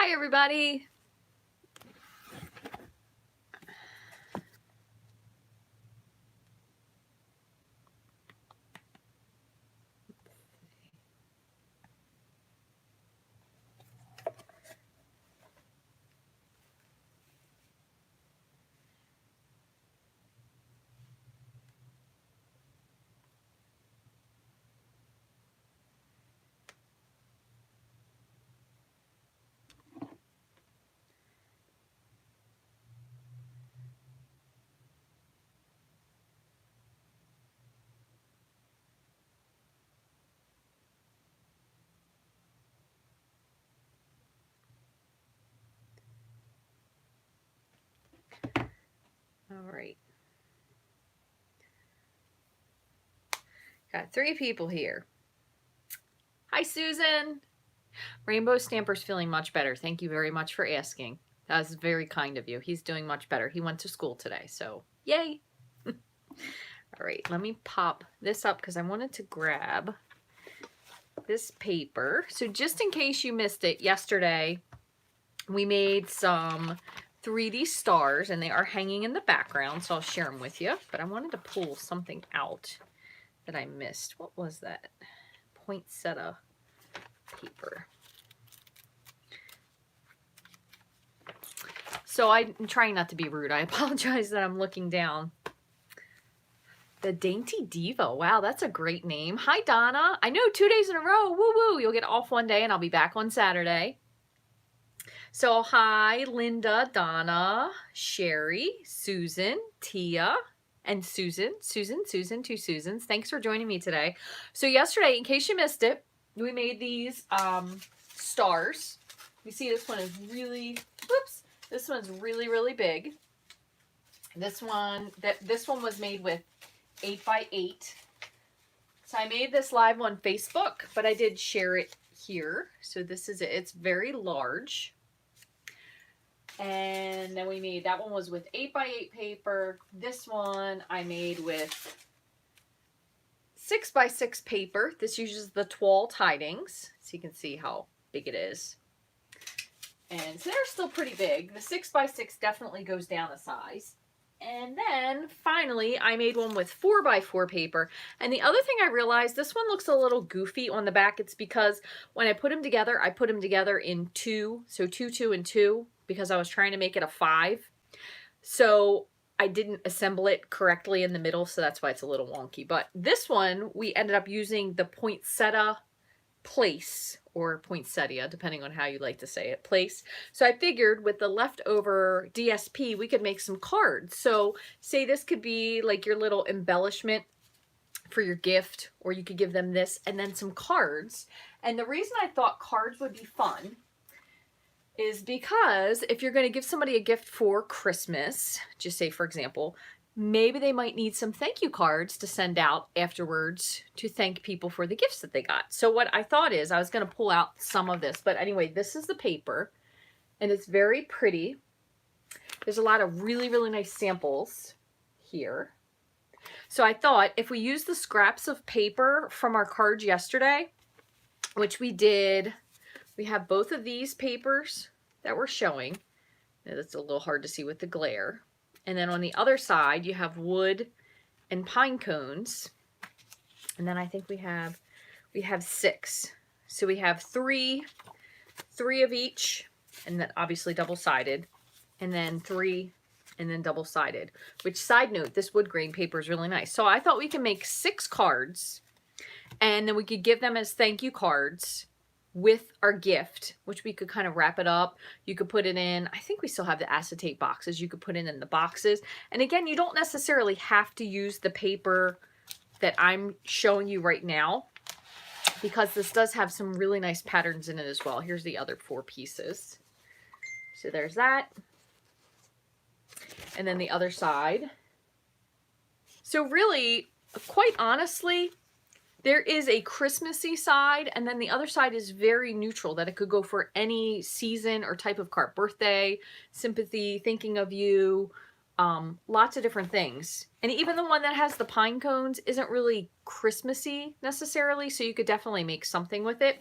Hi, everybody. All right. Got 3 people here. Hi, Susan. Rainbow Stamper's feeling much better. Thank you very much for asking. That was very kind of you. He's doing much better. He went to school today, so yay. All right, let me pop this up because I wanted to grab this paper. So just in case you missed it, yesterday we made some 3D stars and they are hanging in the background, so I'll share them with you. But I wanted to pull something out that I missed. What was that? Poinsettia paper. So I'm trying not to be rude. I apologize that I'm looking down. The Dainty Diva. Wow, that's a great name. Hi, Donna. I know 2 days in a row. Woo woo. You'll get off one day and I'll be back on Saturday. So hi, Linda, Donna, Sherry, Susan, Tia, and Susan. Susan, 2 Susans. Thanks for joining me today. So yesterday, in case you missed it, we made these stars. You see this one is really, whoops, this one's really, really big. This one was made with 8x8. So I made this live on Facebook, but I did share it here. So this is it. It's very large. And then we made, that one was with 8x8 paper. This one I made with 6x6 paper. This uses the Twall Tidings, so you can see how big it is. And so they're still pretty big. The 6x6 definitely goes down a size. And then finally I made one with 4x4 paper. And the other thing I realized, this one looks a little goofy on the back. It's because when I put them together, I put them together in 2. So 2, 2, and 2, because I was trying to make it a 5. So I didn't assemble it correctly in the middle, so that's why it's a little wonky. But this one, we ended up using the poinsettia place, or poinsettia, depending on how you like to say it, place. So I figured with the leftover DSP, we could make some cards. So say this could be like your little embellishment for your gift, or you could give them this and then some cards. And the reason I thought cards would be fun is because if you're going to give somebody a gift for Christmas, just say, for example, maybe they might need some thank you cards to send out afterwards to thank people for the gifts that they got. So what I thought is I was going to pull out some of this. But anyway, this is the paper, and it's very pretty. There's a lot of really, really nice samples here. So I thought if we use the scraps of paper from our cards yesterday, which we did, we have both of these papers that we're showing. Now, that's a little hard to see with the glare. And then on the other side, you have wood and pine cones. And then I think we have 6. So we have 3 of each, and then obviously double-sided, and then 3, and then double-sided. Which, side note, this wood grain paper is really nice. So I thought we could make 6 cards, and then we could give them as thank you cards with our gift, which we could kind of wrap it up. You could put it in, I think we still have the acetate boxes. You could put it in the boxes. And again, you don't necessarily have to use the paper that I'm showing you right now, because this does have some really nice patterns in it as well. Here's the other 4 pieces. So there's that. And then the other side. So really, quite honestly, there is a Christmassy side, and then the other side is very neutral, that it could go for any season or type of card. Birthday, sympathy, thinking of you, lots of different things. And even the one that has the pine cones isn't really Christmassy necessarily, so you could definitely make something with it.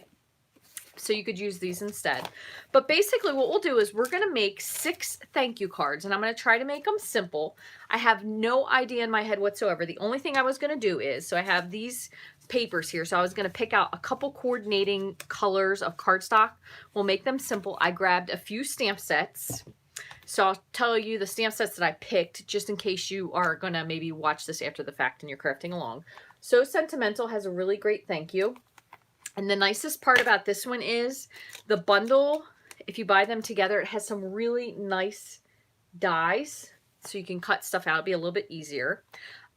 So you could use these instead. But basically what we'll do is we're going to make 6 thank you cards, and I'm going to try to make them simple. I have no idea in my head whatsoever. The only thing I was going to do is, so I have these papers here, so I was going to pick out a couple coordinating colors of cardstock. We'll make them simple. I grabbed a few stamp sets. So I'll tell you the stamp sets that I picked just in case you are going to maybe watch this after the fact and you're crafting along. So Sentimental has a really great thank you. And the nicest part about this one is the bundle, if you buy them together, it has some really nice dies. So you can cut stuff out, it'll be a little bit easier.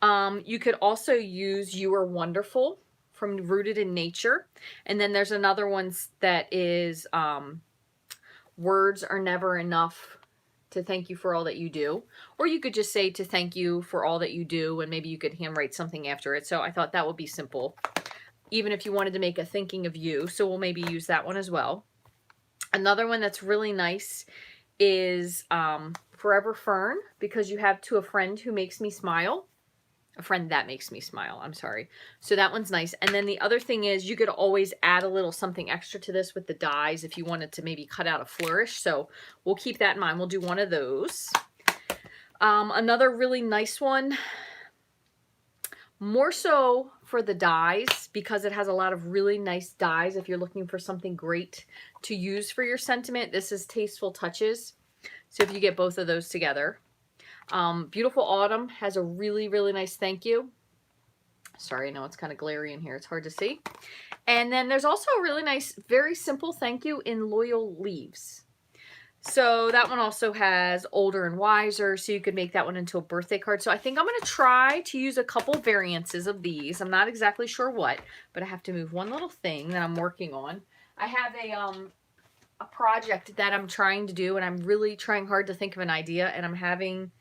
You could also use You Are Wonderful from Rooted in Nature. And then there's another one that is Words Are Never Enough to Thank You for All That You Do. Or you could just say to thank you for all that you do, and maybe you could handwrite something after it. So I thought that would be simple, even if you wanted to make a thinking of you. So we'll maybe use that one as well. Another one that's really nice is Forever Fern, because you have To a Friend Who Makes Me Smile. A friend that makes me smile, I'm sorry. So that one's nice. And then the other thing is you could always add a little something extra to this with the dies if you wanted to maybe cut out a flourish. So we'll keep that in mind. We'll do one of those. Another really nice one, more so for the dies, because it has a lot of really nice dies if you're looking for something great to use for your sentiment. This is Tasteful Touches. So if you get both of those together. Beautiful Autumn has a really, really nice thank you. Sorry, I know it's kind of glary in here. It's hard to see. And then there's also a really nice, very simple thank you in Loyal Leaves. So that one also has Older and Wiser, so you could make that one into a birthday card. So I think I'm going to try to use a couple variances of these. I'm not exactly sure what, but I have to move one little thing that I'm working on. I have a project that I'm trying to do, and I'm really trying hard to think of an idea, and I'm having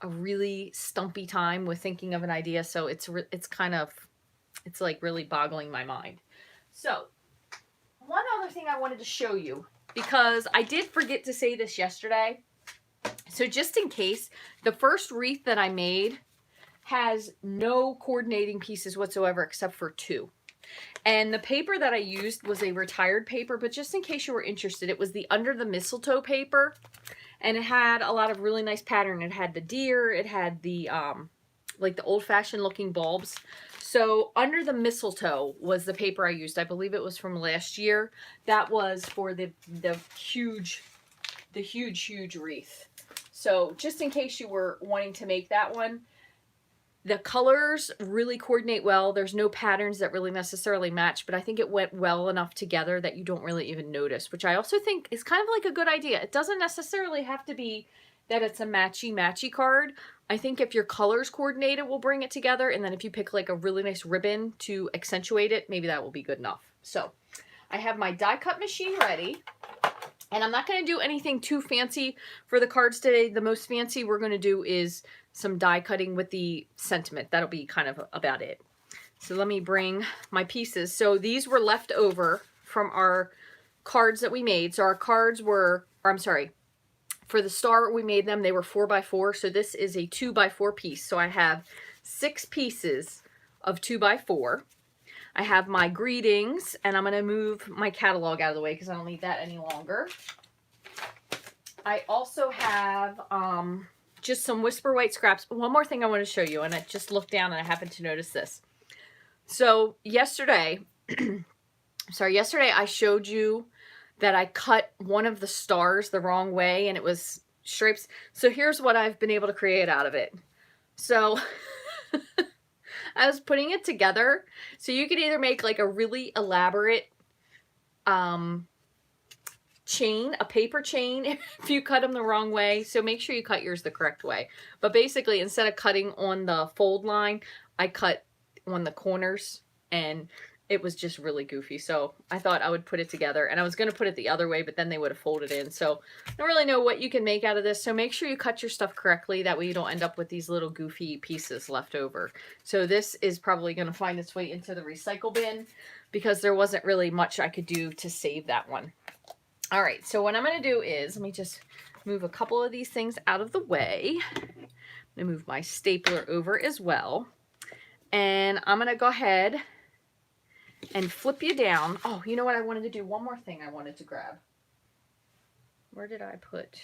a really stumpy time with thinking of an idea. So it's like really boggling my mind. So one other thing I wanted to show you, because I did forget to say this yesterday. So just in case, the first wreath that I made has no coordinating pieces whatsoever except for 2. And the paper that I used was a retired paper, but just in case you were interested, it was the Under the Mistletoe paper. And it had a lot of really nice pattern. It had the deer, it had the like the old-fashioned looking bulbs. So Under the Mistletoe was the paper I used. I believe it was from last year. That was for the huge wreath. So just in case you were wanting to make that one, the colors really coordinate well. There's no patterns that really necessarily match, but I think it went well enough together that you don't really even notice, which I also think is kind of like a good idea. It doesn't necessarily have to be that it's a matchy card. I think if your colors coordinate, it will bring it together. And then if you pick like a really nice ribbon to accentuate it, maybe that will be good enough. So I have my die cut machine ready. And I'm not going to do anything too fancy for the cards today. The most fancy we're going to do is some die cutting with the sentiment. That'll be kind of about it. So let me bring my pieces. So these were left over from our cards that we made. So our cards were, or I'm sorry, for the star we made them, they were 4x4. So this is a 2x4 piece. So I have 6 pieces of 2x4. I have my greetings, and I'm going to move my catalog out of the way because I don't need that any longer. I also have just some Whisper White scraps. One more thing I want to show you, and I just looked down and I happened to notice this. So yesterday, yesterday I showed you that I cut one of the stars the wrong way and it was stripes. So here's what I've been able to create out of it. So I was putting it together. So you could either make like a really elaborate chain, a paper chain, if you cut them the wrong way. So make sure you cut yours the correct way. But basically, instead of cutting on the fold line, I cut on the corners, and it was just really goofy. So I thought I would put it together, and I was going to put it the other way, but then they would have folded in. So I don't really know what you can make out of this. So make sure you cut your stuff correctly. That way you don't end up with these little goofy pieces left over. So this is probably going to find its way into the recycle bin because there wasn't really much I could do to save that one. All right, so what I'm going to do is, let me just move a couple of these things out of the way. I'm going to move my stapler over as well. And I'm going to go ahead and flip you down. Oh, you know what I wanted to do? One more thing I wanted to grab. Where did I put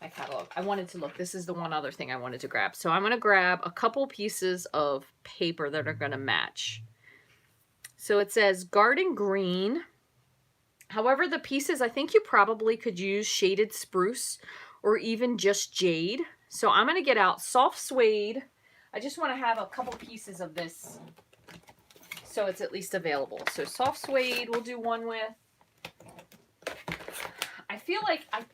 my catalog? I wanted to look. This is the one other thing I wanted to grab. So I'm going to grab a couple pieces of paper that are going to match. So it says Garden Green. However, the pieces, I think you probably could use shaded spruce or even just jade. So I'm going to get out soft suede. I just want to have a couple pieces of this so it's at least available. So soft suede we'll do one with. I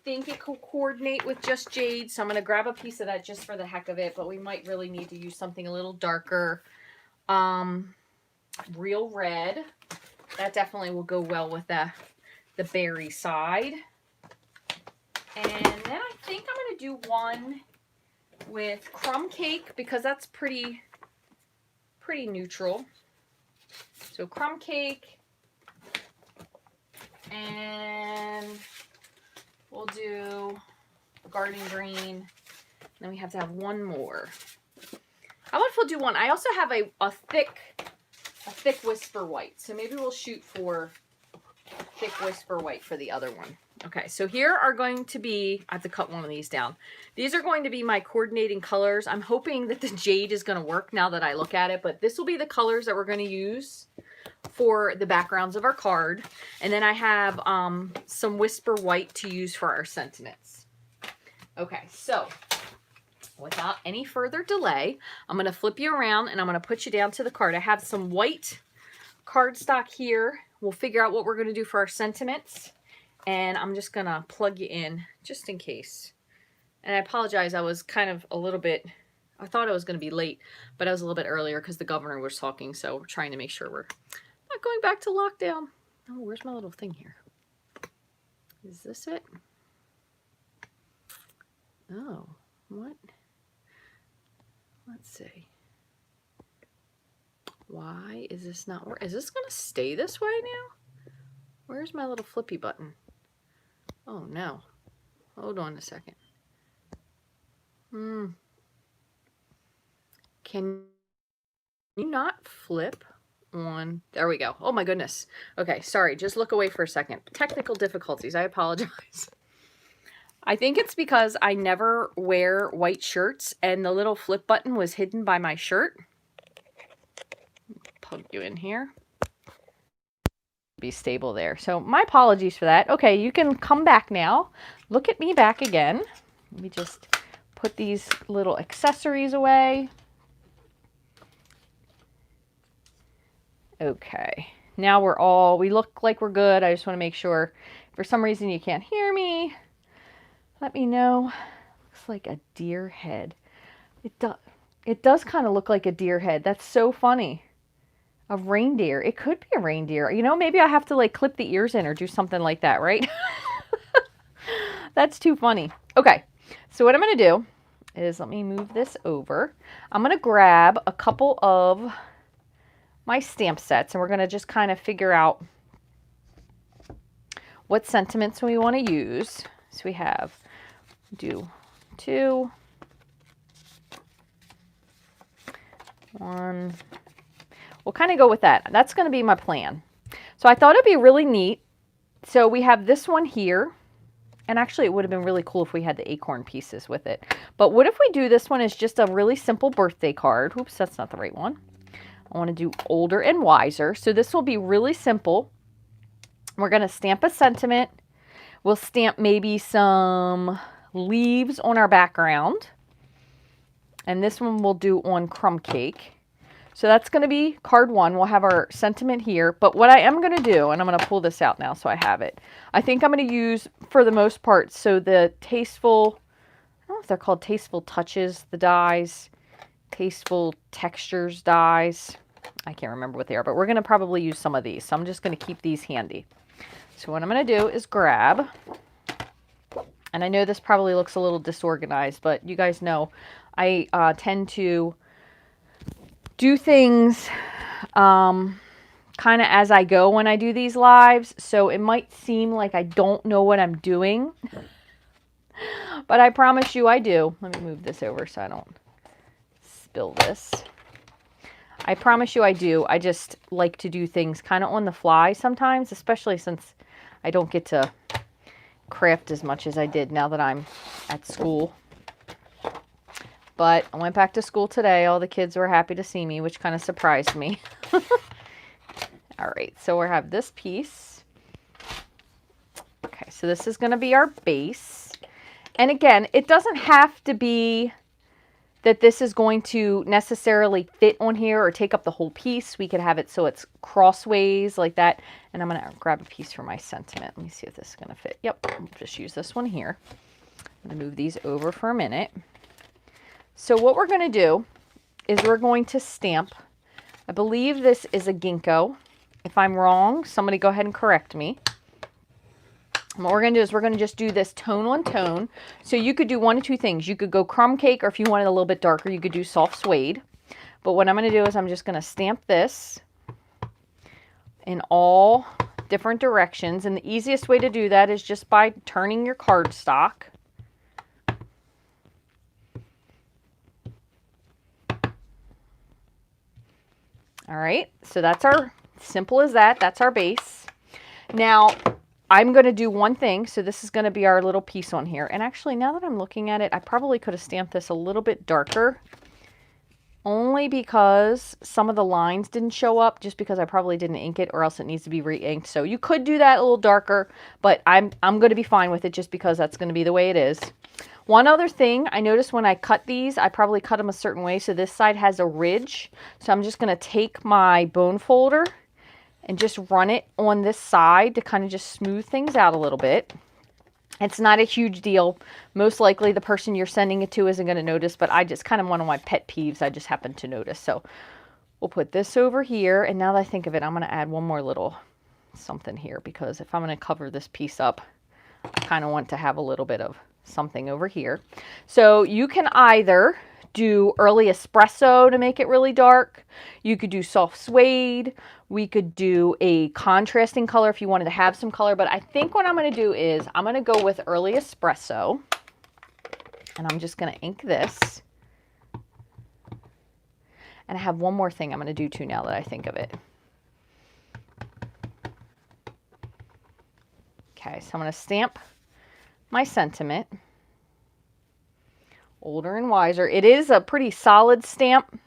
think it could coordinate with just jade, so I'm going to grab a piece of that just for the heck of it, but we might really need to use something a little darker. Real red. That definitely will go well with the berry side. And then I think I'm going to do one with crumb cake because that's pretty neutral. So crumb cake, and we'll do Garden Green. Then we have to have one more. How about if we'll do one? I also have a thick Whisper White. So maybe we'll shoot for thick Whisper White for the other one. Okay, so here are going to be, I have to cut one of these down. These are going to be my coordinating colors. I'm hoping that the jade is going to work now that I look at it, but this will be the colors that we're going to use for the backgrounds of our card. And then I have some Whisper White to use for our sentiments. Okay, so without any further delay, I'm going to flip you around and I'm going to put you down to the card. I have some white cardstock here. We'll figure out what we're going to do for our sentiments. And I'm just going to plug you in just in case. And I apologize, I was kind of a little bit, I thought I was going to be late, but I was a little bit earlier because the governor was talking. So we're trying to make sure we're not going back to lockdown. Oh, where's my little thing here? Is this it? Oh, what? Let's see. Why is this not working? Is this going to stay this way now? Where's my little flippy button? Oh no. Hold on a second. Can you not flip on? There we go. Oh my goodness. Okay, sorry. Just look away for a second. Technical difficulties. I apologize. I think it's because I never wear white shirts and the little flip button was hidden by my shirt. Plug you in here. Be stable there. So my apologies for that. Okay, you can come back now. Look at me back again. Let me just put these little accessories away. Okay, now we look like we're good. I just want to make sure if for some reason you can't hear me, let me know. Looks like a deer head. It does kind of look like a deer head. That's so funny. A reindeer. It could be a reindeer. You know, maybe I have to like clip the ears in or do something like that, right? That's too funny. Okay, so what I'm going to do is let me move this over. I'm going to grab a couple of my stamp sets and we're going to just kind of figure out what sentiments we want to use. So we have, do 2, 1. We'll kind of go with that. That's going to be my plan. So I thought it'd be really neat. So we have this one here. And actually, it would have been really cool if we had the acorn pieces with it. But what if we do this one as just a really simple birthday card? Oops, that's not the right one. I want to do older and wiser. So this will be really simple. We're going to stamp a sentiment. We'll stamp maybe some leaves on our background. And this one we'll do on crumb cake. So that's going to be card 1. We'll have our sentiment here. But what I am going to do, and I'm going to pull this out now so I have it. I think I'm going to use, for the most part, so the Tasteful, I don't know if they're called Tasteful Touches, the dies, Tasteful Textures dies. I can't remember what they are, but we're going to probably use some of these. So I'm just going to keep these handy. So what I'm going to do is grab, and I know this probably looks a little disorganized, but you guys know I tend to do things kind of as I go when I do these lives. So it might seem like I don't know what I'm doing, but I promise you I do. Let me move this over so I don't spill this. I promise you I do. I just like to do things kind of on the fly sometimes, especially since I don't get to craft as much as I did now that I'm at school. But I went back to school today. All the kids were happy to see me, which kind of surprised me. All right, so we have this piece. Okay, so this is going to be our base. And again, it doesn't have to be that this is going to necessarily fit on here or take up the whole piece. We could have it so it's crossways like that. And I'm going to grab a piece for my sentiment. Let me see if this is going to fit. Yep, I'll just use this one here. I'm going to move these over for a minute. So what we're going to do is we're going to stamp. I believe this is a ginkgo. If I'm wrong, somebody go ahead and correct me. And what we're going to do is we're going to just do this tone on tone. So you could do one of two things. You could go crumb cake, or if you want it a little bit darker, you could do soft suede. But what I'm going to do is I'm just going to stamp this in all different directions. And the easiest way to do that is just by turning your cardstock. All right, so that's our, simple as that, that's our base. Now, I'm going to do one thing, so this is going to be our little piece on here. And actually, now that I'm looking at it, I probably could have stamped this a little bit darker, only because some of the lines didn't show up, just because I probably didn't ink it, or else it needs to be re-inked. So you could do that a little darker, but I'm going to be fine with it just because that's going to be the way it is. One other thing, I noticed when I cut these, I probably cut them a certain way, so this side has a ridge. So I'm just going to take my bone folder and just run it on this side to kind of just smooth things out a little bit. It's not a huge deal. Most likely the person you're sending it to isn't going to notice, but I just kind of one of my pet peeves I just happened to notice. So we'll put this over here, and now that I think of it, I'm going to add one more little something here, because if I'm going to cover this piece up, I kind of want to have a little bit of something over here. So you can either do early espresso to make it really dark. You could do soft suede. We could do a contrasting color if you wanted to have some color. But I think what I'm going to do is I'm going to go with early espresso. And I'm just going to ink this. And I have one more thing I'm going to do too now that I think of it. Okay, so I'm going to stamp my sentiment. Older and wiser. It is a pretty solid stamp.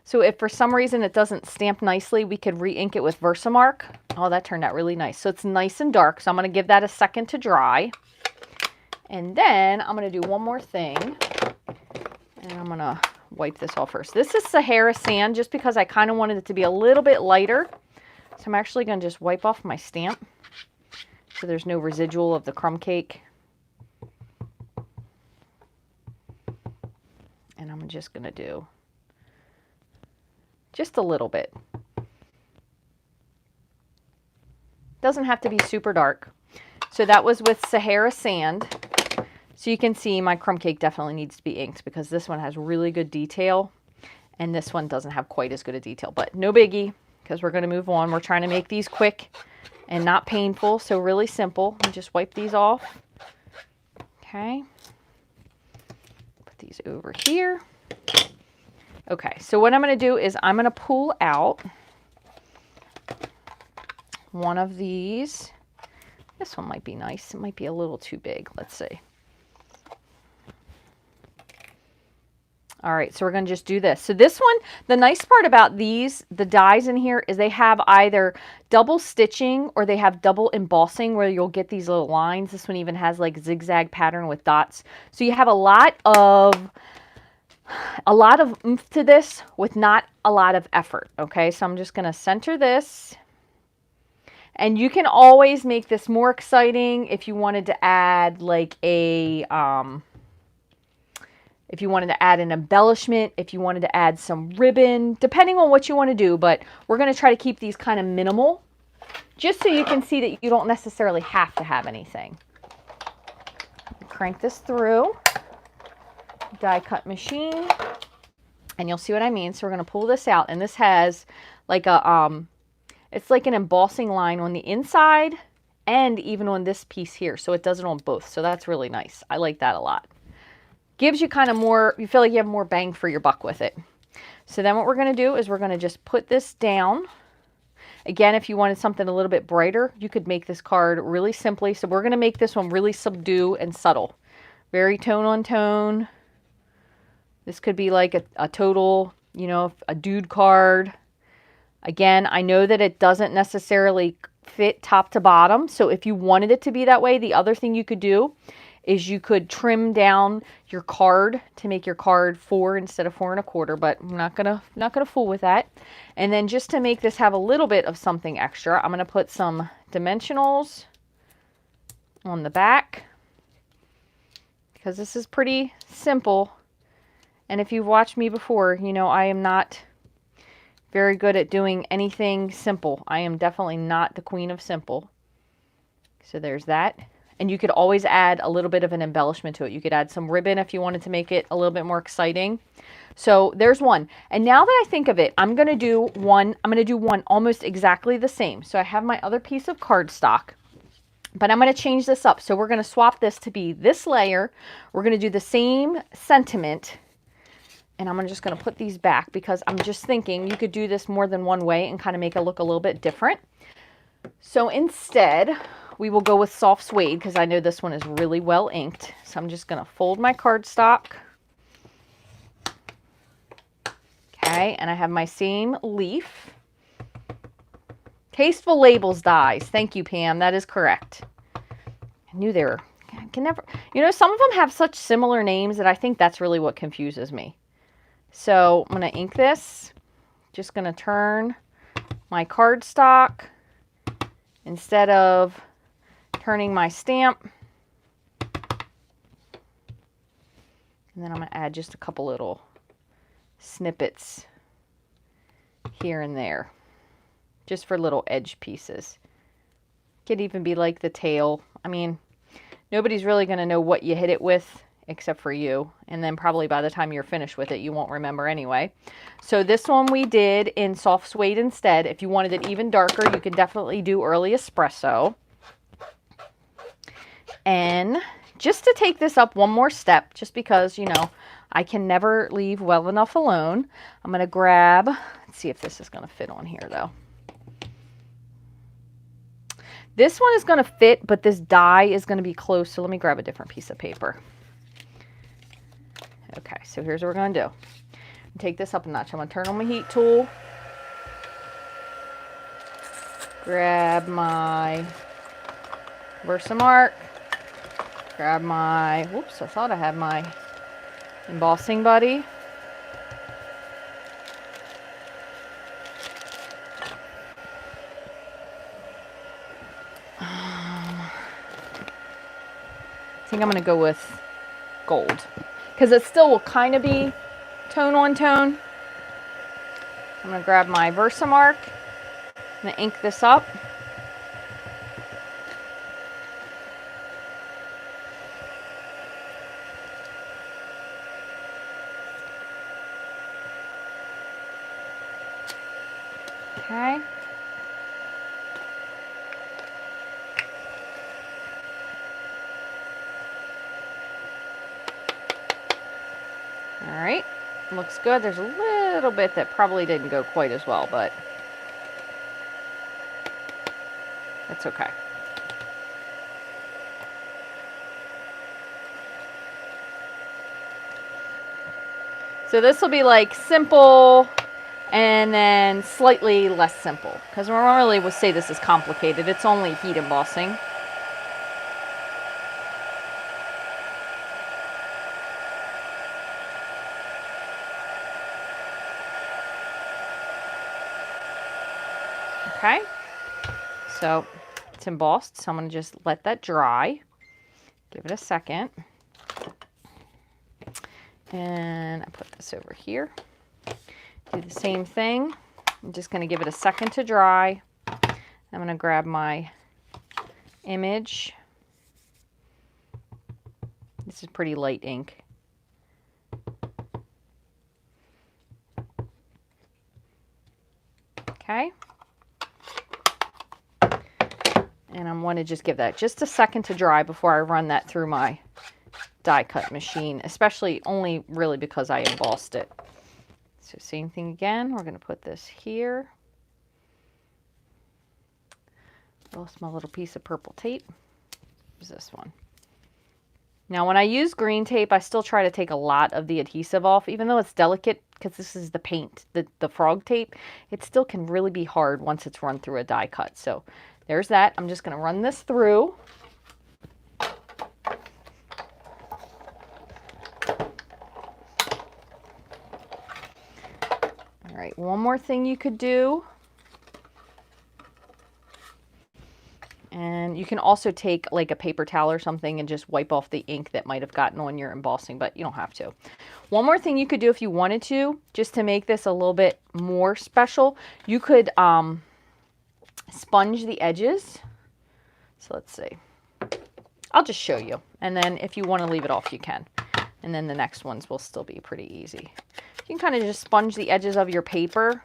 So if for some reason it doesn't stamp nicely, we could re-ink it with Versamark. Oh, that turned out really nice. So it's nice and dark. So I'm going to give that a second to dry. And then I'm going to do one more thing. And I'm going to wipe this off first. This is Sahara Sand, just because I kind of wanted it to be a little bit lighter. So I'm actually going to just wipe off my stamp, so there's no residual of the crumb cake. And I'm just going to do just a little bit. Doesn't have to be super dark. So that was with Sahara Sand. So you can see my crumb cake definitely needs to be inked, because this one has really good detail and this one doesn't have quite as good a detail, but no biggie, because we're going to move on. We're trying to make these quick and not painful, so really simple. And just wipe these off. Okay. Put these over here. Okay, so what I'm going to do is I'm going to pull out one of these. This one might be nice. It might be a little too big. Let's see. All right, so we're going to just do this. So this one, the nice part about these, the dies in here, is they have either double stitching or they have double embossing, where you'll get these little lines. This one even has like zigzag pattern with dots. So you have a lot of oomph to this with not a lot of effort. Okay, so I'm just going to center this. And you can always make this more exciting if you wanted to add like a, if you wanted to add an embellishment, if you wanted to add some ribbon, depending on what you want to do. But we're going to try to keep these kind of minimal, just so you can see that you don't necessarily have to have anything. Crank this through, die cut machine, and you'll see what I mean. So we're going to pull this out, and this has like a, it's like an embossing line on the inside and even on this piece here. So it does it on both. So that's really nice. I like that a lot. Gives you kind of more, you feel like you have more bang for your buck with it. So then what we're going to do is we're going to just put this down. Again, if you wanted something a little bit brighter, you could make this card really simply. So we're going to make this one really subdued and subtle. Very tone on tone. This could be like a total, you know, a dude card. Again, I know that it doesn't necessarily fit top to bottom. So if you wanted it to be that way, the other thing you could do is you could trim down your card to make your card 4 instead of 4 1/4, but I'm not gonna fool with that. And then just to make this have a little bit of something extra, I'm gonna put some dimensionals on the back because this is pretty simple. And if you've watched me before, you know I am not very good at doing anything simple. I am definitely not the queen of simple. So there's that. And you could always add a little bit of an embellishment to it. You could add some ribbon if you wanted to make it a little bit more exciting. So there's one. And now that I think of it, I'm going to do one almost exactly the same. So I have my other piece of cardstock, but I'm going to change this up. So we're going to swap this to be this layer. We're going to do the same sentiment. And I'm just going to put these back because I'm just thinking you could do this more than one way and kind of make it look a little bit different. So instead, we will go with soft suede because I know this one is really well inked. So I'm just going to fold my cardstock. Okay, and I have my same leaf. Tasteful Labels dies. Thank you, Pam. That is correct. I knew they were. I can never. You know, some of them have such similar names that I think that's really what confuses me. So I'm going to ink this. Just going to turn my cardstock instead of turning my stamp. And then I'm going to add just a couple little snippets here and there, just for little edge pieces. Could even be like the tail. I mean, nobody's really going to know what you hit it with except for you. And then probably by the time you're finished with it, you won't remember anyway. So this one we did in soft suede instead. If you wanted it even darker, you can definitely do early espresso. And just to take this up one more step, just because, you know, I can never leave well enough alone, I'm going to grab, let's see if this is going to fit on here though. This one is going to fit, but this die is going to be close. So let me grab a different piece of paper. Okay, so here's what we're going to do. Take this up a notch. I'm going to turn on my heat tool. Grab my Versamark. Grab my, whoops, I thought I had my embossing buddy. I think I'm going to go with gold because it still will kind of be tone on tone. I'm going to grab my Versamark. I'm going to ink this up. Okay. All right, looks good. There's a little bit that probably didn't go quite as well, but that's okay. So this will be like simple and then slightly less simple, because normally we'll say this is complicated. It's only heat embossing. Okay, so it's embossed, so I'm going to just let that dry. Give it a second. And I put this over here. Do the same thing. I'm just going to give it a second to dry. I'm going to grab my image. This is pretty light ink. Okay. And I want to just give that just a second to dry before I run that through my die cut machine, especially only really because I embossed it. So same thing again. We're going to put this here. Lost my little piece of purple tape. Here's this one. Now when I use green tape, I still try to take a lot of the adhesive off, even though it's delicate because this is the paint, the frog tape. It still can really be hard once it's run through a die cut. So there's that. I'm just going to run this through. All right, one more thing you could do. And you can also take like a paper towel or something and just wipe off the ink that might have gotten on your embossing, but you don't have to. One more thing you could do if you wanted to, just to make this a little bit more special, you could sponge the edges. So let's see. I'll just show you. And then if you want to leave it off, you can. And then the next ones will still be pretty easy. You can kind of just sponge the edges of your paper.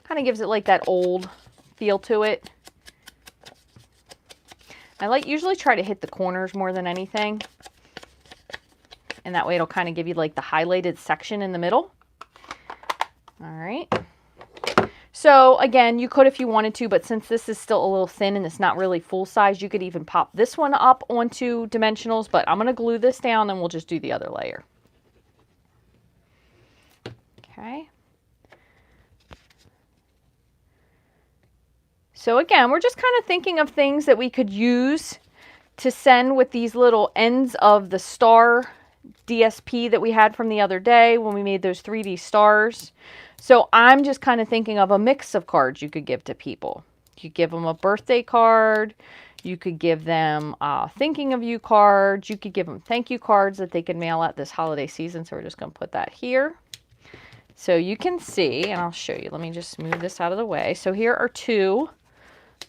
Kind of gives it like that old feel to it. I usually try to hit the corners more than anything. And that way it'll kind of give you like the highlighted section in the middle. All right. So again, you could if you wanted to, but since this is still a little thin and it's not really full size, you could even pop this one up onto dimensionals, but I'm going to glue this down and we'll just do the other layer. Okay. So again, we're just kind of thinking of things that we could use to send with these little ends of the star DSP that we had from the other day when we made those 3D stars. So I'm just kind of thinking of a mix of cards you could give to people. You could give them a birthday card. You could give them thinking of you cards. You could give them thank you cards that they can mail out this holiday season. So we're just going to put that here. So you can see, and I'll show you. Let me just move this out of the way. So here are two.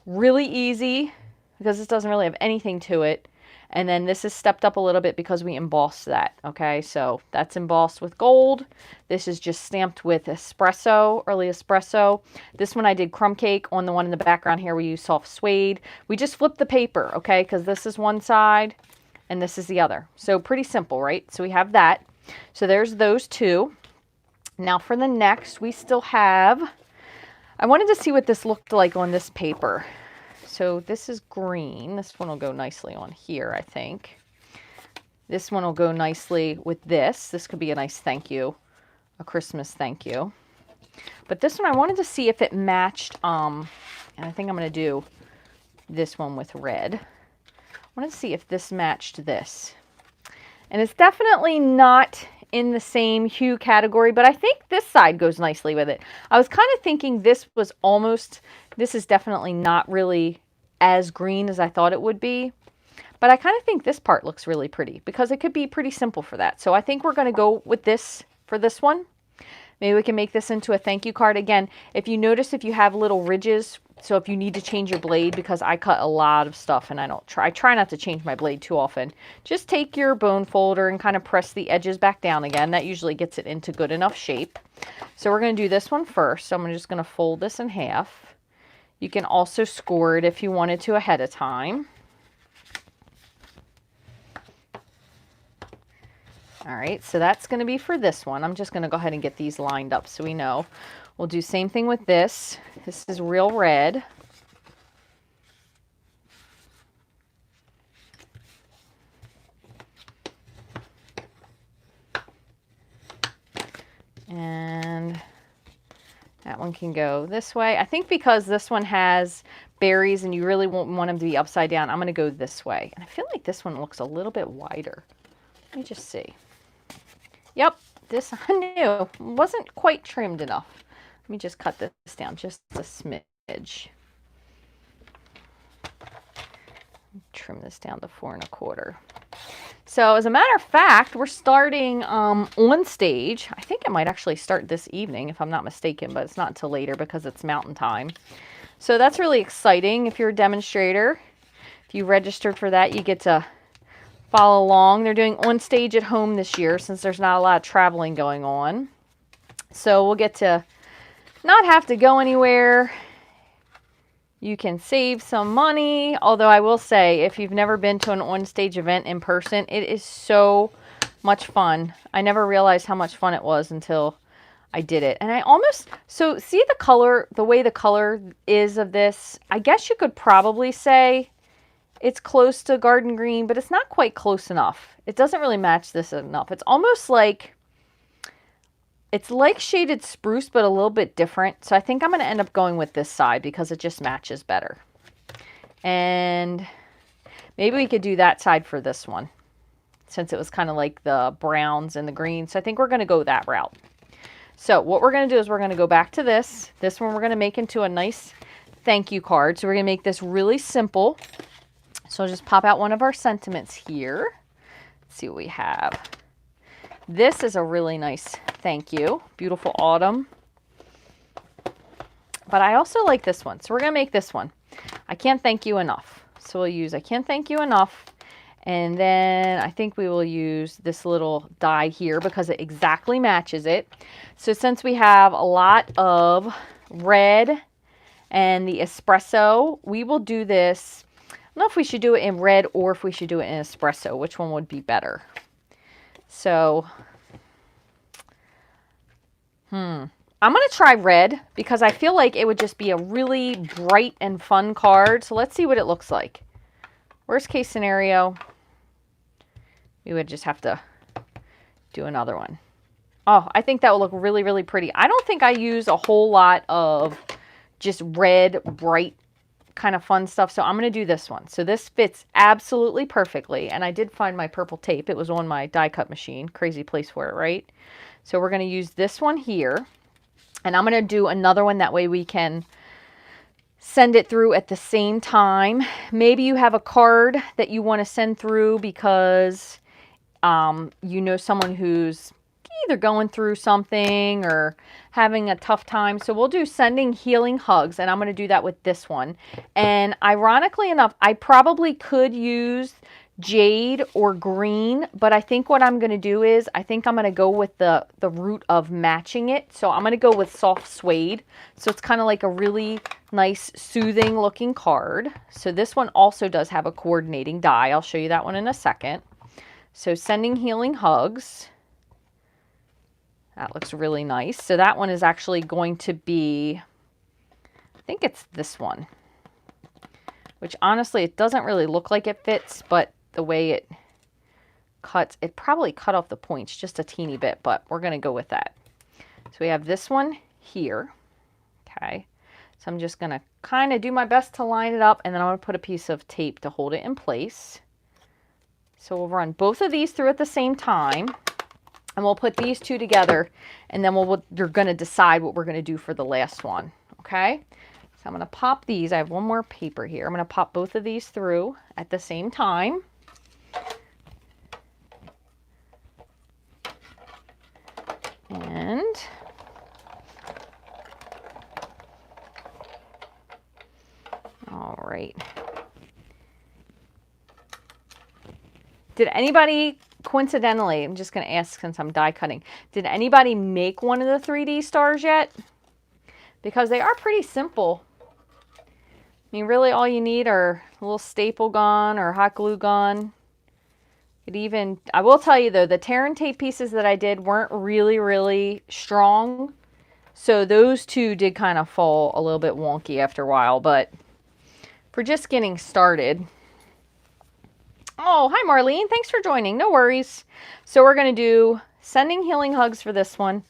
Really easy because this doesn't really have anything to it. And then this is stepped up a little bit because we embossed that. Okay, so that's embossed with gold. This is just stamped with espresso, early espresso. This one I did crumb cake. On the one in the background here we use soft suede. We just flipped the paper, okay, because this is one side and this is the other. So pretty simple, right? So we have that. So there's those two. Now for the next, we still have, I wanted to see what this looked like on this paper. So this is green. This one will go nicely on here, I think. This one will go nicely with this. This could be a nice thank you, a Christmas thank you. But this one, I wanted to see if it matched, and I think I'm going to do this one with red. I wanted to see if this matched this. And it's definitely not in the same hue category, but I think this side goes nicely with it. I was kind of thinking this was almost, this is definitely not really as green as I thought it would be, but I kind of think this part looks really pretty because it could be pretty simple for that. So I think we're going to go with this for this one. Maybe we can make this into a thank you card. Again, if you notice, if you have little ridges, so if you need to change your blade, because I cut a lot of stuff and I try not to change my blade too often, just take your bone folder and kind of press the edges back down again. That usually gets it into good enough shape. So we're going to do this one first. So I'm just going to fold this in half. You can also score it if you wanted to ahead of time. All right, so that's going to be for this one. I'm just going to go ahead and get these lined up so we know. We'll do same thing with this. This is real red. And that one can go this way. I think because this one has berries and you really won't want them to be upside down, I'm going to go this way. And I feel like this one looks a little bit wider. Let me just see. Yep, this I knew wasn't quite trimmed enough. Let me just cut this down just a smidge. Trim this down to 4 1/4. So as a matter of fact, we're starting on stage. I think it might actually start this evening if I'm not mistaken, but it's not until later because it's mountain time. So that's really exciting. If you're a demonstrator, if you registered for that, you get to follow along. They're doing on stage at home this year since there's not a lot of traveling going on. So we'll get to not have to go anywhere. You can save some money. Although I will say, if you've never been to an on-stage event in person, it is so much fun. I never realized how much fun it was until I did it. And I almost, so see the color, the way the color is of this, I guess you could probably say it's close to garden green, but it's not quite close enough. It doesn't really match this enough. It's almost like, it's like shaded spruce, but a little bit different. So I think I'm going to end up going with this side because it just matches better. And maybe we could do that side for this one, since it was kind of like the browns and the greens. So I think we're going to go that route. So what we're going to do is we're going to go back to this. This one we're going to make into a nice thank you card. So we're going to make this really simple. So I'll just pop out one of our sentiments here. Let's see what we have. This is a really nice thank you. Beautiful autumn. But I also like this one. So we're going to make this one. I can't thank you enough. So we'll use I can't thank you enough. And then I think we will use this little die here because it exactly matches it. So since we have a lot of red and the espresso, we will do this. I don't know if we should do it in red or if we should do it in espresso. Which one would be better? So, I'm going to try red because I feel like it would just be a really bright and fun card. So let's see what it looks like. Worst case scenario, we would just have to do another one. Oh, I think that will look really, really pretty. I don't think I use a whole lot of just red, bright kind of fun stuff. So I'm going to do this one. So this fits absolutely perfectly. And I did find my purple tape. It was on my die cut machine. Crazy place for it, right? So we're going to use this one here. And I'm going to do another one. That way we can send it through at the same time. Maybe you have a card that you want to send through because you know someone who's either going through something or having a tough time. So we'll do sending healing hugs, and I'm going to do that with this one. And ironically enough, I probably could use jade or green, but I think what I'm going to do is I think I'm going to go with the route of matching it. So I'm going to go with soft suede. So it's kind of like a really nice soothing looking card. So this one also does have a coordinating die. I'll show you that one in a second. So sending healing hugs. That looks really nice. So that one is actually going to be, I think it's this one, which honestly, it doesn't really look like it fits, but the way it cuts, it probably cut off the points just a teeny bit, but we're going to go with that. So we have this one here. Okay. So I'm just going to kind of do my best to line it up, and then I'm going to put a piece of tape to hold it in place. So we'll run both of these through at the same time. And we'll put these two together, and then you're going to decide what we're going to do for the last one, okay? So I'm going to pop these. I have one more paper here. I'm going to pop both of these through at the same time. And all right. Did anybody... Coincidentally, I'm just going to ask since I'm die cutting, did anybody make one of the 3D stars yet? Because they are pretty simple. I mean, really all you need are a little staple gun or hot glue gun. I will tell you though, the tear and tape pieces that I did weren't really, really strong. So those two did kind of fall a little bit wonky after a while, but for just getting started. Oh, hi Marlene. Thanks for joining. No worries. So we're going to do sending healing hugs for this one.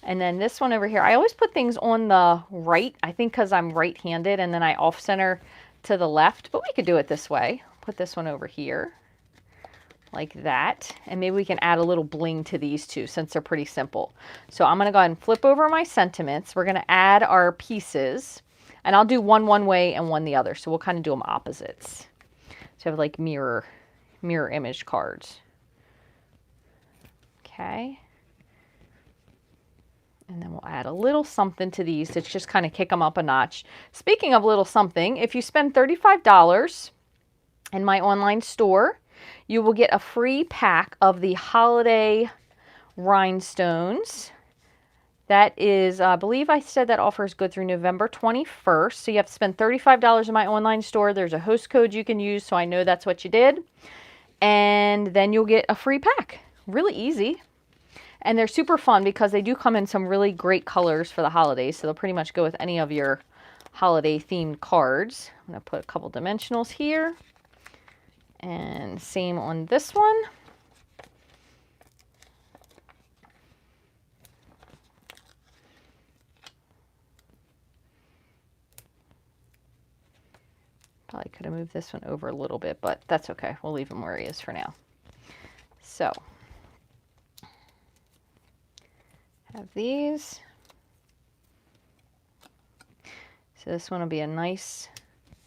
And then this one over here. I always put things on the right. I think because I'm right-handed, and then I off-center to the left. But we could do it this way. Put this one over here. Like that. And maybe we can add a little bling to these two since they're pretty simple. So I'm going to go ahead and flip over my sentiments. We're going to add our pieces. And I'll do one way and one the other. So we'll kind of do them opposites. So I have like mirror image cards. Okay. And then we'll add a little something to these to just kind of kick them up a notch. Speaking of little something, if you spend $35 in my online store, you will get a free pack of the holiday rhinestones. That is, I believe I said that offer is good through November 21st. So you have to spend $35 in my online store. There's a host code you can use, so I know that's what you did. And then you'll get a free pack. Really easy. And they're super fun because they do come in some really great colors for the holidays. So they'll pretty much go with any of your holiday themed cards. I'm going to put a couple dimensionals here. And same on this one. Probably could have moved this one over a little bit, but that's okay. We'll leave him where he is for now. So, have these. So this one will be a nice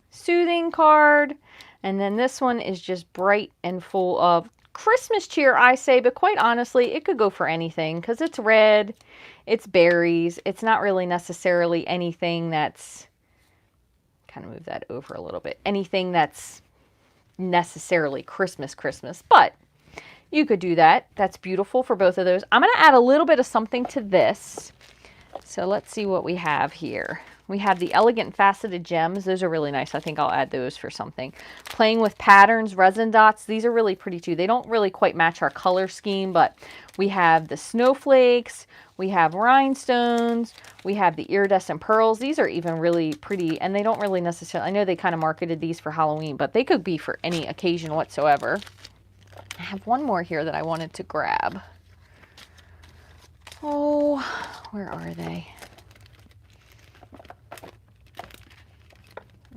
soothing card. And then this one is just bright and full of Christmas cheer, I say, but quite honestly, it could go for anything because it's red, it's berries. It's not really necessarily anything that's, kind of move that over a little bit, anything that's necessarily Christmas, but you could do that. That's beautiful for both of those. I'm going to add a little bit of something to this. So let's see what we have here. We have the Elegant Faceted Gems. Those are really nice. I think I'll add those for something. Playing with Patterns, Resin Dots. These are really pretty too. They don't really quite match our color scheme, but we have the snowflakes. We have rhinestones. We have the iridescent pearls. These are even really pretty, and they don't really necessarily, I know they kind of marketed these for Halloween, but they could be for any occasion whatsoever. I have one more here that I wanted to grab. Oh, where are they?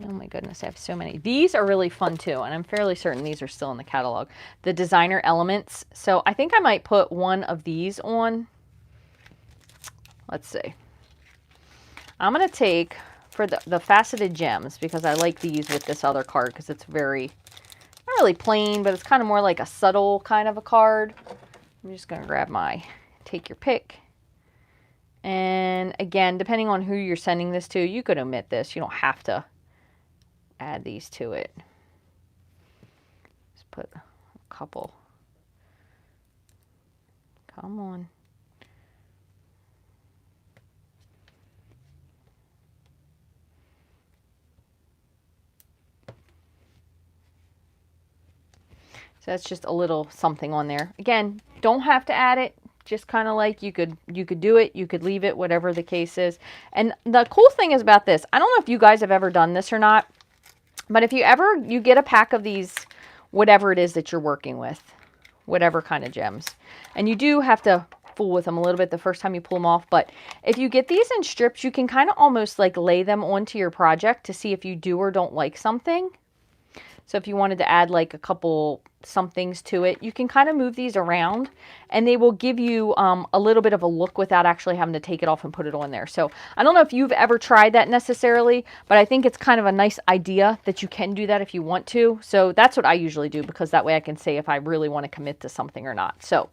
Oh my goodness, I have so many. These are really fun too, and I'm fairly certain these are still in the catalog. The Designer Elements. So I think I might put one of these on. Let's see. I'm going to take, for the Faceted Gems, because I like these with this other card, because it's very, not really plain, but it's kind of more like a subtle kind of a card. I'm just going to grab my, take your pick. And again, depending on who you're sending this to, you could omit this. You don't have to add these to it. Just put a couple. Come on. So that's just a little something on there. Again, don't have to add it. Just kind of like you could do it, you could leave it, whatever the case is. And the cool thing is about this, I don't know if you guys have ever done this or not, but if you get a pack of these, whatever it is that you're working with, whatever kind of gems, and you do have to fool with them a little bit the first time you pull them off, but if you get these in strips, you can kind of almost like lay them onto your project to see if you do or don't like something. So if you wanted to add like a couple somethings to it, you can kind of move these around and they will give you a little bit of a look without actually having to take it off and put it on there. So I don't know if you've ever tried that necessarily, but I think it's kind of a nice idea that you can do that if you want to. So that's what I usually do, because that way I can say if I really want to commit to something or not. So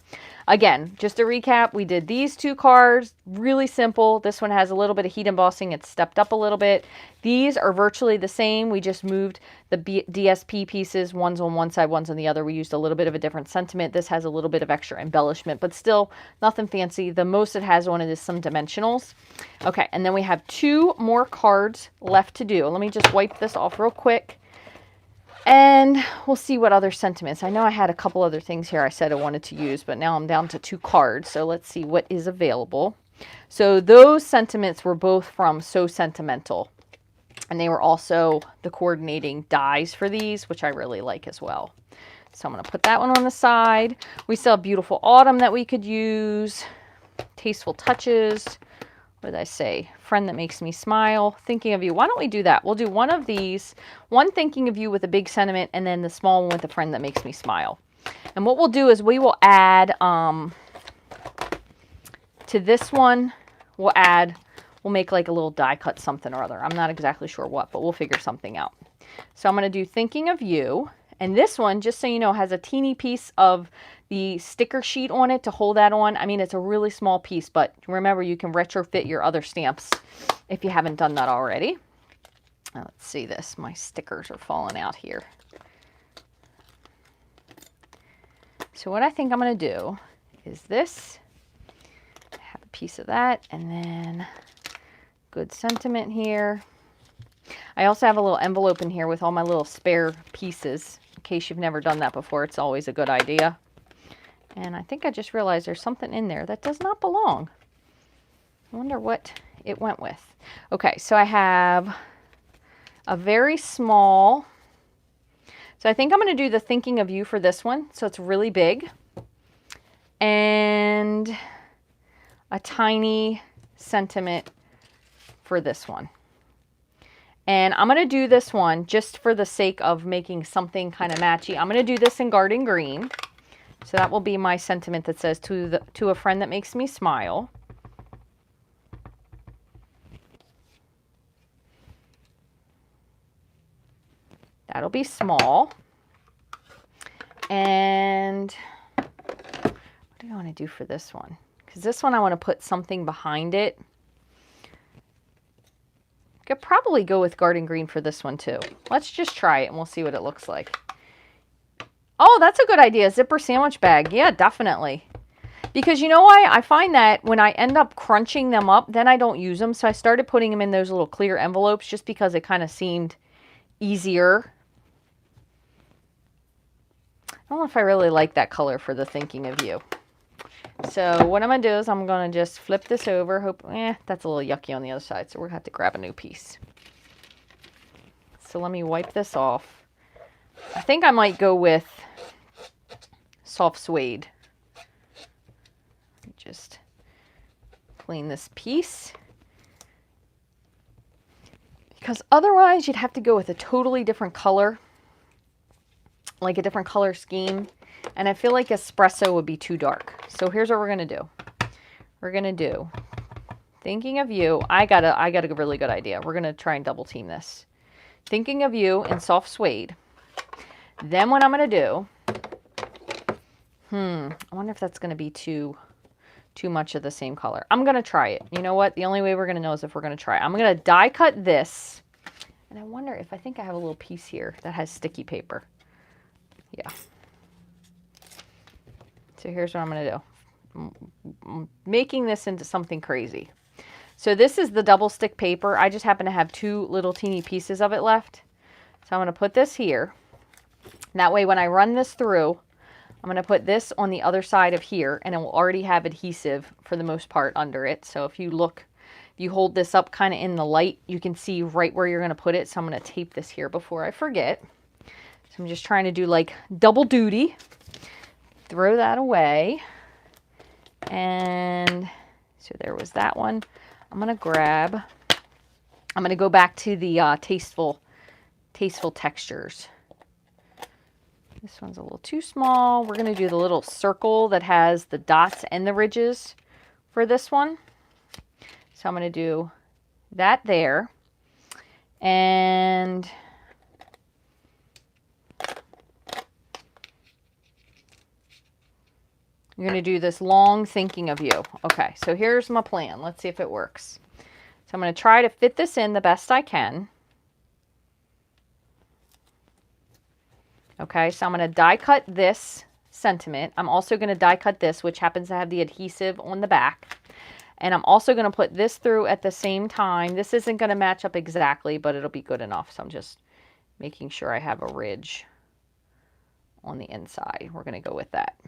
again, just to recap, we did these two cards, really simple. This one has a little bit of heat embossing. It's stepped up a little bit. These are virtually the same. We just moved the DSP pieces. One's on one side, one's on the other. We used a little bit of a different sentiment. This has a little bit of extra embellishment, but still nothing fancy. The most it has on it is some dimensionals. Okay, and then we have two more cards left to do. Let me just wipe this off real quick. And we'll see what other sentiments. I know I had a couple other things here I said I wanted to use, but now I'm down to two cards. So let's see what is available. So those sentiments were both from So Sentimental. And they were also the coordinating dies for these, which I really like as well. So I'm going to put that one on the side. We still have Beautiful Autumn that we could use. Tasteful Touches. What did I say? Friend That Makes Me Smile. Thinking of You. Why don't we do that? We'll do one of these. One Thinking of You with a big sentiment, and then the small one with a Friend That Makes Me Smile. And what we'll do is we will add to this one, we'll make like a little die cut something or other. I'm not exactly sure what, but we'll figure something out. So I'm going to do Thinking of You. And this one, just so you know, has a teeny piece of the sticker sheet on it to hold that on. I mean, it's a really small piece, but remember, you can retrofit your other stamps if you haven't done that already. Now, let's see this. My stickers are falling out here. So what I think I'm going to do is this. Have a piece of that, and then good sentiment here. I also have a little envelope in here with all my little spare pieces. In case you've never done that before, it's always a good idea. And I think I just realized there's something in there that does not belong. I wonder what it went with. Okay, so I have a very small, so I think I'm going to do the Thinking of You for this one. So it's really big. And a tiny sentiment for this one. And I'm going to do this one just for the sake of making something kind of matchy. I'm going to do this in Garden Green. So that will be my sentiment that says, to a friend that makes me smile. That'll be small. And what do I want to do for this one? Because this one I want to put something behind it. Could probably go with Garden Green for this one too. Let's just try it and we'll see what it looks like. Oh, that's a good idea. Zipper sandwich bag. Yeah, definitely. Because you know why? I find that when I end up crunching them up, then I don't use them. So I started putting them in those little clear envelopes just because it kind of seemed easier. I don't know if I really like that color for the Thinking of You. So what I'm going to do is I'm going to just flip this over. Hope, that's a little yucky on the other side. So we're going to have to grab a new piece. So let me wipe this off. I think I might go with soft suede. Just clean this piece. Because otherwise you'd have to go with a totally different color. Like a different color scheme. And I feel like espresso would be too dark. So here's what we're going to do. We're going to do Thinking of You. I got a really good idea. We're going to try and double team this. Thinking of You in soft suede. Then what I'm going to do, I wonder if that's going to be too much of the same color. I'm going to try it. You know what? The only way we're going to know is if we're going to try it. I'm going to die cut this. And I wonder if I think I have a little piece here that has sticky paper. Yeah. So here's what I'm going to do. I'm making this into something crazy. So this is the double stick paper. I just happen to have 2 little teeny pieces of it left. So I'm going to put this here. That way when I run this through, I'm going to put this on the other side of here, and it will already have adhesive for the most part under it. So if you look, if you hold this up kind of in the light, you can see right where you're going to put it. So I'm going to tape this here before I forget. So I'm just trying to do like double duty. Throw that away. And so there was that one. I'm going to go back to the tasteful textures. This one's a little too small. We're going to do the little circle that has the dots and the ridges for this one. So I'm going to do that there. And you're going to do this long Thinking of You. Okay, so here's my plan. Let's see if it works. So I'm going to try to fit this in the best I can. Okay, so I'm going to die cut this sentiment. I'm also going to die cut this, which happens to have the adhesive on the back. And I'm also going to put this through at the same time. This isn't going to match up exactly, but it'll be good enough. So I'm just making sure I have a ridge on the inside. We're going to go with that.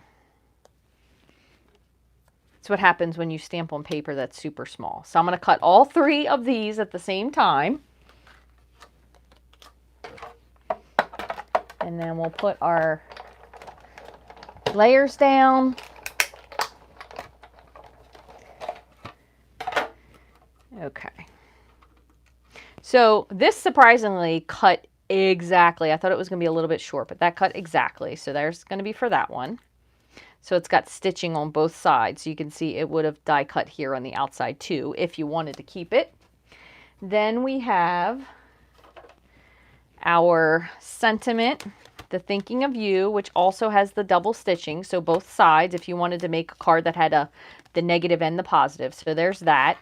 That's what happens when you stamp on paper that's super small. So I'm going to cut all 3 of these at the same time. And then we'll put our layers down. Okay. So this surprisingly cut exactly. I thought it was going to be a little bit short, but that cut exactly. So there's going to be for that one. So it's got stitching on both sides. So you can see it would have die cut here on the outside too, if you wanted to keep it. Then we have our sentiment, the Thinking of You, which also has the double stitching. So both sides, if you wanted to make a card that had the negative and the positive. So there's that.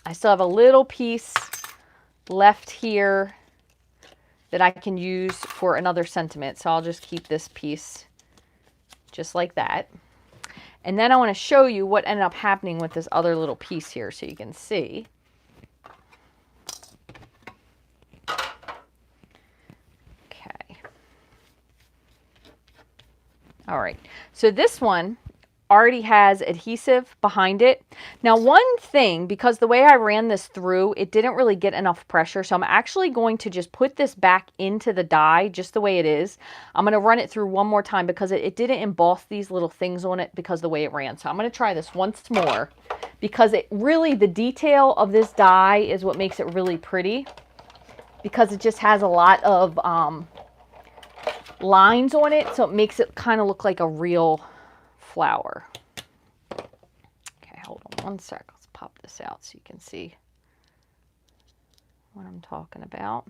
I still have a little piece left here that I can use for another sentiment. So I'll just keep this piece just like that. And then I want to show you what ended up happening with this other little piece here so you can see. All right, so this one already has adhesive behind it. Now, one thing, because the way I ran this through, it didn't really get enough pressure, so I'm actually going to just put this back into the die just the way it is. I'm going to run it through one more time because it didn't emboss these little things on it because of the way it ran. So I'm going to try this once more because it really, the detail of this die is what makes it really pretty, because it just has a lot of lines on it, so it makes it kind of look like a real flower. Okay, hold on one sec. Let's pop this out so you can see what I'm talking about.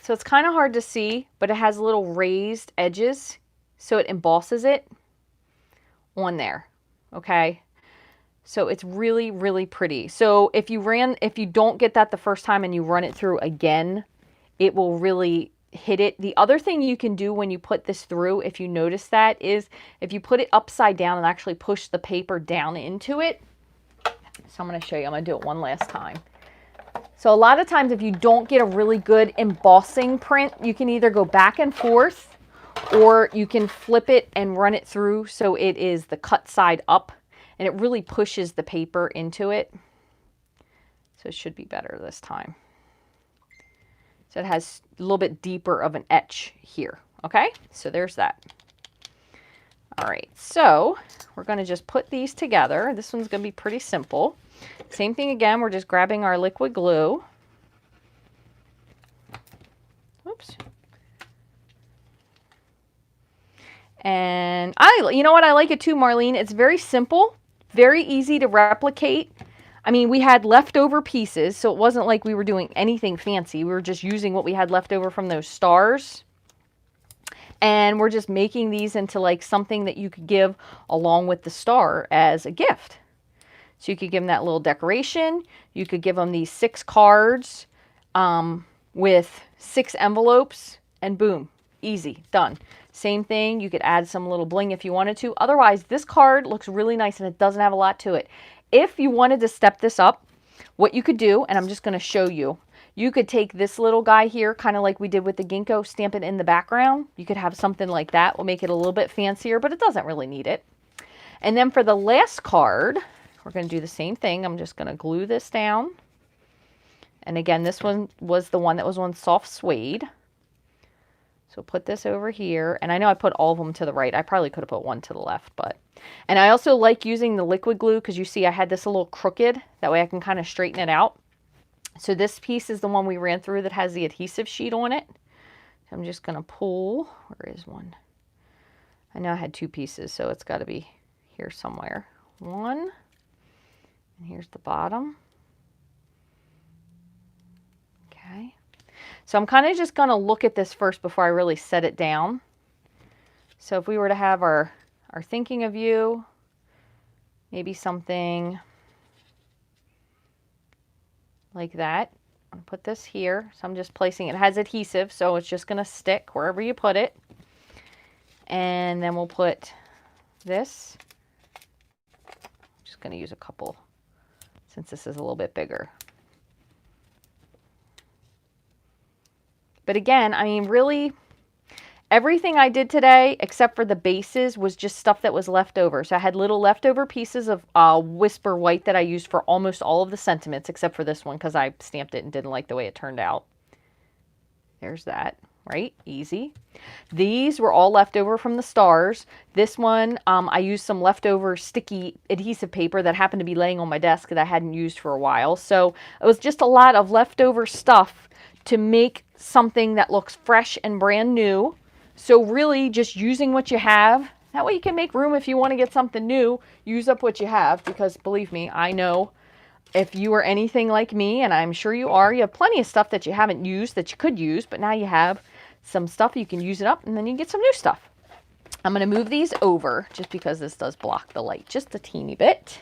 So it's kind of hard to see, but it has little raised edges, so it embosses it on there. Okay, so it's really, really pretty. So if you don't get that the first time and you run it through again, it will really hit it. The other thing you can do when you put this through, if you notice that, is if you put it upside down and actually push the paper down into it. So I'm going to show you. I'm going to do it one last time. So a lot of times if you don't get a really good embossing print, you can either go back and forth, or you can flip it and run it through so it is the cut side up, and it really pushes the paper into it. So it should be better this time. So it has a little bit deeper of an etch here. Okay, so there's that. All right, so we're going to just put these together. This one's going to be pretty simple. Same thing again, we're just grabbing our liquid glue. Oops. And you know what, I like it too, Marlene. It's very simple, very easy to replicate. I mean, we had leftover pieces, so it wasn't like we were doing anything fancy. We were just using what we had left over from those stars. And we're just making these into like something that you could give along with the star as a gift. So you could give them that little decoration. You could give them these 6 cards with 6 envelopes, and boom, easy, done. Same thing, you could add some little bling if you wanted to. Otherwise, this card looks really nice and it doesn't have a lot to it. If you wanted to step this up, what you could do, and I'm just going to show you, you could take this little guy here, kind of like we did with the ginkgo, stamp it in the background. You could have something like that. We'll make it a little bit fancier, but it doesn't really need it. And then for the last card, we're going to do the same thing. I'm just going to glue this down. And again, this one was the one that was on soft suede. So put this over here. And I know I put all of them to the right. I probably could have put one to the left, but. And I also like using the liquid glue because you see I had this a little crooked. That way I can kind of straighten it out. So this piece is the one we ran through that has the adhesive sheet on it. So I'm just going to pull. Where is one? I know I had 2 pieces, so it's got to be here somewhere. One. And here's the bottom. Okay. So I'm kind of just going to look at this first before I really set it down. So if we were to have our thinking of you, maybe something like that. I'll put this here. So I'm just placing it. It has adhesive, so it's just going to stick wherever you put it. And then we'll put this. I'm just going to use a couple since this is a little bit bigger. But again, I mean, really, everything I did today, except for the bases, was just stuff that was left over. So I had little leftover pieces of Whisper White that I used for almost all of the sentiments, except for this one, because I stamped it and didn't like the way it turned out. There's that, right? Easy. These were all left over from the stars. This one, I used some leftover sticky adhesive paper that happened to be laying on my desk that I hadn't used for a while. So it was just a lot of leftover stuff to make something that looks fresh and brand new. So really just using what you have. That way you can make room if you want to get something new. Use up what you have, because believe me, I know if you are anything like me, and I'm sure you are, you have plenty of stuff that you haven't used that you could use, but now you have some stuff, you can use it up, and then you can get some new stuff. I'm going to move these over just because this does block the light just a teeny bit.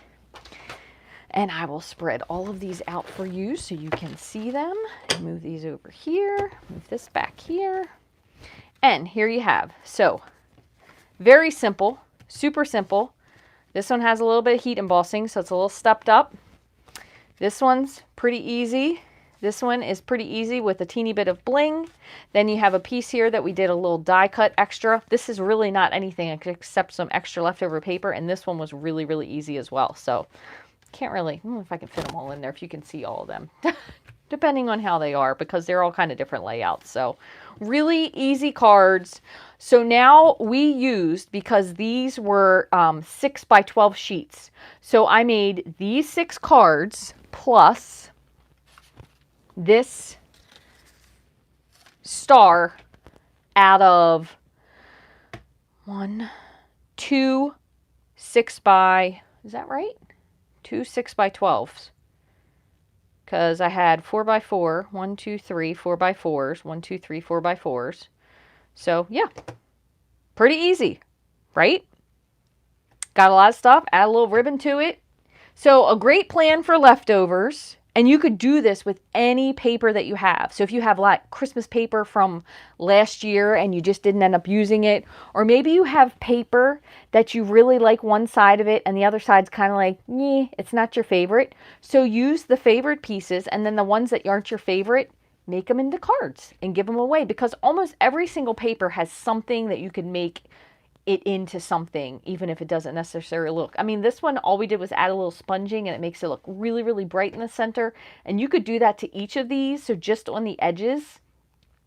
And I will spread all of these out for you so you can see them. Move these over here, move this back here. And here you have. So, very simple, super simple. This one has a little bit of heat embossing, so it's a little stepped up. This one's pretty easy. This one is pretty easy with a teeny bit of bling. Then you have a piece here that we did a little die cut extra. This is really not anything except some extra leftover paper, and this one was really, really easy as well. So can't really, if I can fit them all in there, if you can see all of them, depending on how they are, because they're all kind of different layouts. So really easy cards. So now we used, because these were 6 by 12 sheets. So I made these 6 cards plus this star out of 2 6 by, is that right? 2 6 by 12s. Because I had 4 by 4, 1, 2, 3, 4 by 4s, 1, 2, 3, 4 by 4s. So yeah, pretty easy, right? Got a lot of stuff, add a little ribbon to it. So a great plan for leftovers. And you could do this with any paper that you have. So if you have like Christmas paper from last year and you just didn't end up using it, or maybe you have paper that you really like one side of it and the other side's kind of like, yeah, it's not your favorite. So use the favorite pieces, and then the ones that aren't your favorite, make them into cards and give them away, because almost every single paper has something that you can make it into something, even if it doesn't necessarily look. I mean, this one, all we did was add a little sponging and it makes it look really, really bright in the center. And you could do that to each of these. So just on the edges,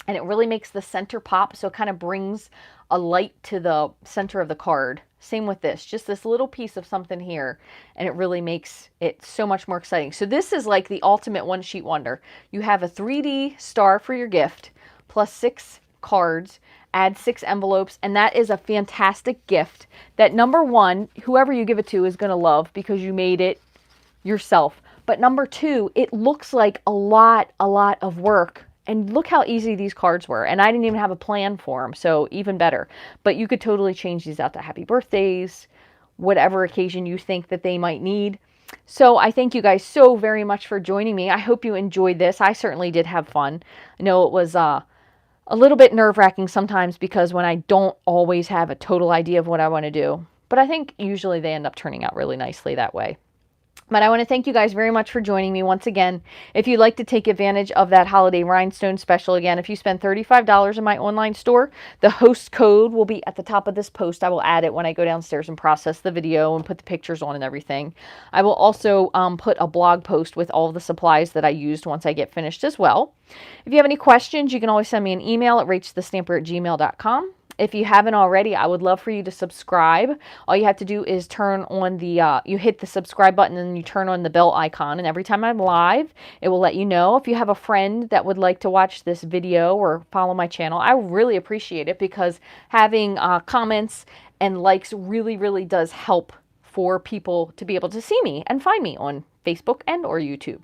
and it really makes the center pop. So it kind of brings a light to the center of the card. Same with this, just this little piece of something here, and it really makes it so much more exciting. So this is like the ultimate one sheet wonder. You have a 3D star for your gift, plus 6 cards, add 6 envelopes, and that is a fantastic gift that, number one, whoever you give it to is going to love because you made it yourself. But number two, it looks like a lot of work. And look how easy these cards were. And I didn't even have a plan for them, so even better. But you could totally change these out to happy birthdays, whatever occasion you think that they might need. So I thank you guys so very much for joining me. I hope you enjoyed this. I certainly did have fun. I know it was a little bit nerve-wracking sometimes because when I don't always have a total idea of what I want to do. But I think usually they end up turning out really nicely that way. But I want to thank you guys very much for joining me once again. If you'd like to take advantage of that holiday rhinestone special, again, if you spend $35 in my online store, the host code will be at the top of this post. I will add it when I go downstairs and process the video and put the pictures on and everything. I will also put a blog post with all of the supplies that I used once I get finished as well. If you have any questions, you can always send me an email at rachthestamper@gmail.com. If you haven't already, I would love for you to subscribe. All you have to do is turn on the, you hit the subscribe button and you turn on the bell icon. And every time I'm live, it will let you know. If you have a friend that would like to watch this video or follow my channel, I really appreciate it because having comments and likes really, really does help for people to be able to see me and find me on Facebook and or YouTube.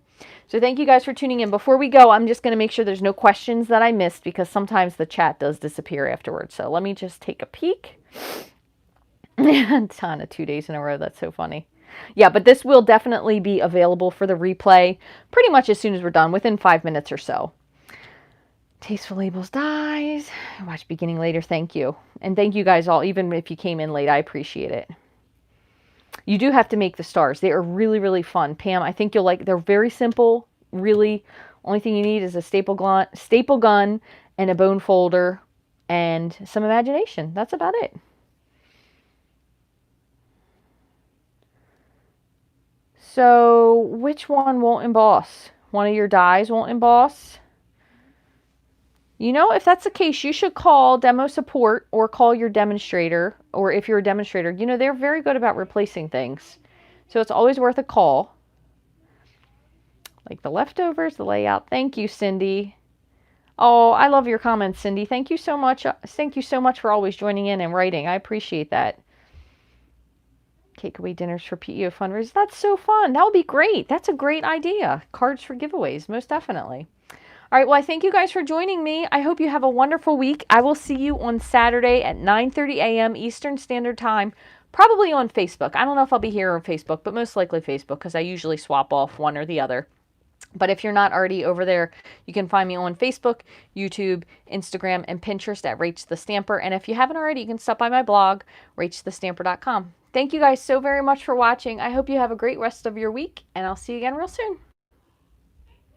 So thank you guys for tuning in. Before we go, I'm just going to make sure there's no questions that I missed because sometimes the chat does disappear afterwards. So let me just take a peek. A ton of 2 days in a row. That's so funny. Yeah, but this will definitely be available for the replay pretty much as soon as we're done, within 5 minutes or so. Tasteful Labels dies. Watch beginning later. Thank you. And thank you guys all, even if you came in late. I appreciate it. You do have to make the stars. They are really, really fun. Pam, I think you'll like, they're very simple, really. Only thing you need is a staple gun and a bone folder and some imagination. That's about it. So which one won't emboss? One of your dies won't emboss? You know, if that's the case, you should call demo support or call your demonstrator, or if you're a demonstrator, you know, they're very good about replacing things. So it's always worth a call. Like the leftovers, the layout. Thank you, Cindy. Oh, I love your comments, Cindy. Thank you so much. Thank you so much for always joining in and writing. I appreciate that. Takeaway dinners for PEO fundraisers. That's so fun. That would be great. That's a great idea. Cards for giveaways, most definitely. All right, well, I thank you guys for joining me. I hope you have a wonderful week. I will see you on Saturday at 9:30 a.m. Eastern Standard Time, probably on Facebook. I don't know if I'll be here on Facebook, but most likely Facebook because I usually swap off one or the other. But if you're not already over there, you can find me on Facebook, YouTube, Instagram, and Pinterest at Rachthestamper. And if you haven't already, you can stop by my blog, rachthestamper.com. Thank you guys so very much for watching. I hope you have a great rest of your week, and I'll see you again real soon.